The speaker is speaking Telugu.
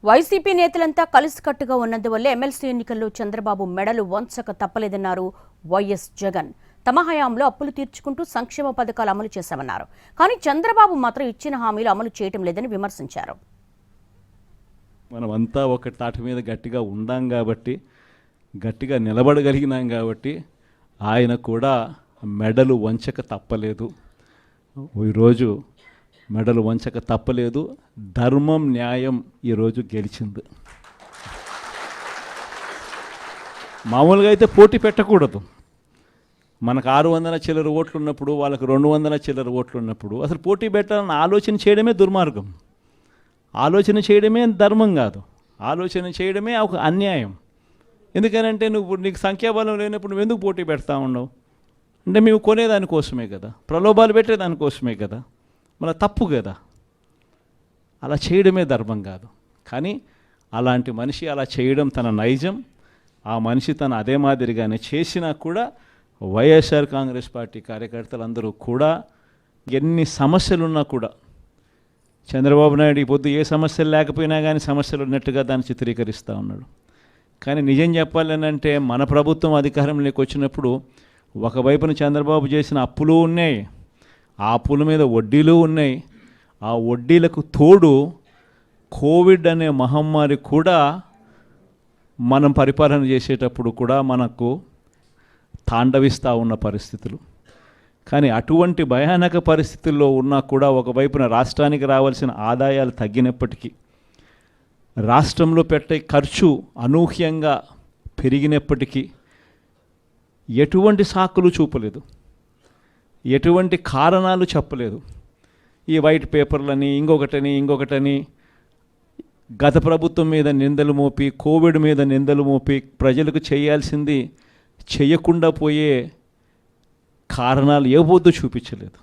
వైసీపీ నేతలంతా కలిసికట్టుగా ఉన్నందువల్లే ఎమ్మెల్సీ ఎన్నికల్లో చంద్రబాబు మెడలు వంచక తప్పలేదన్నారు వైఎస్ జగన్. తమ హయాంలో అప్పులు తీర్చుకుంటూ సంక్షేమ పథకాలు అమలు చేశామన్నారు. కానీ చంద్రబాబు మాత్రం ఇచ్చిన హామీలు అమలు చేయటం లేదని విమర్శించారు. మనమంతా ఒక తాటి మీద గట్టిగా ఉండాం కాబట్టి, గట్టిగా నిలబడగలిగినాం కాబట్టి ఆయన కూడా మెడలు వంచక తప్పలేదు. ఈరోజు మెడలు వంచక తప్పలేదు. ధర్మం న్యాయం ఈరోజు గెలిచింది. మామూలుగా అయితే పోటీ పెట్టకూడదు. మనకు 600 చిల్లర ఓట్లు ఉన్నప్పుడు, వాళ్ళకు 200 చిల్లర ఓట్లు ఉన్నప్పుడు అసలు పోటీ పెట్టాలని ఆలోచన చేయడమే దుర్మార్గం. ఆలోచన చేయడమే ధర్మం కాదు, ఆలోచన చేయడమే ఒక అన్యాయం. ఎందుకనంటే నీకు సంఖ్యాబలం లేనప్పుడు నువ్వు ఎందుకు పోటీ పెడతా ఉన్నావు అంటే మేము కొనేదానికోసమే కదా, ప్రలోభాలు పెట్టేదానికోసమే కదా, మన తప్పు కదా. అలా చేయడమే ధర్మం కాదు. కానీ అలాంటి మనిషి అలా చేయడం తన నైజం. ఆ మనిషి తన అదే మాదిరిగానే చేసినా కూడా వైఎస్ఆర్ కాంగ్రెస్ పార్టీ కార్యకర్తలందరూ కూడా ఎన్ని సమస్యలున్నా కూడా చంద్రబాబు నాయుడు ఈ పొద్దు ఏ సమస్యలు లేకపోయినా కానీ సమస్యలు ఉన్నట్టుగా దాన్ని చిత్రీకరిస్తూ ఉన్నాడు. కానీ నిజం చెప్పాలనంటే మన ప్రభుత్వం అధికారంలోకి వచ్చినప్పుడు ఒకవైపున చంద్రబాబు చేసిన అప్పులు ఉన్నాయి, ఆ అప్పుల మీద వడ్డీలు ఉన్నాయి. ఆ వడ్డీలకు తోడు కోవిడ్ అనే మహమ్మారి కూడా మనం పరిపాలన చేసేటప్పుడు కూడా మనకు తాండవిస్తూ ఉన్న పరిస్థితులు. కానీ అటువంటి భయానక పరిస్థితుల్లో ఉన్నా కూడా ఒకవైపున రాష్ట్రానికి రావాల్సిన ఆదాయాలు తగ్గినప్పటికీ, రాష్ట్రంలో పెట్టే ఖర్చు అనూహ్యంగా పెరిగినప్పటికీ ఎటువంటి సాకులు చూపలేదు, ఎటువంటి కారణాలు చెప్పలేదు. ఈ వైట్ పేపర్లని ఇంకొకటని గత ప్రభుత్వం మీద నిందలు మోపి, కోవిడ్ మీద నిందలు మోపి ప్రజలకు చేయాల్సింది చేయకుండా పోయే కారణాలు ఏ పొద్దు చూపించలేదు.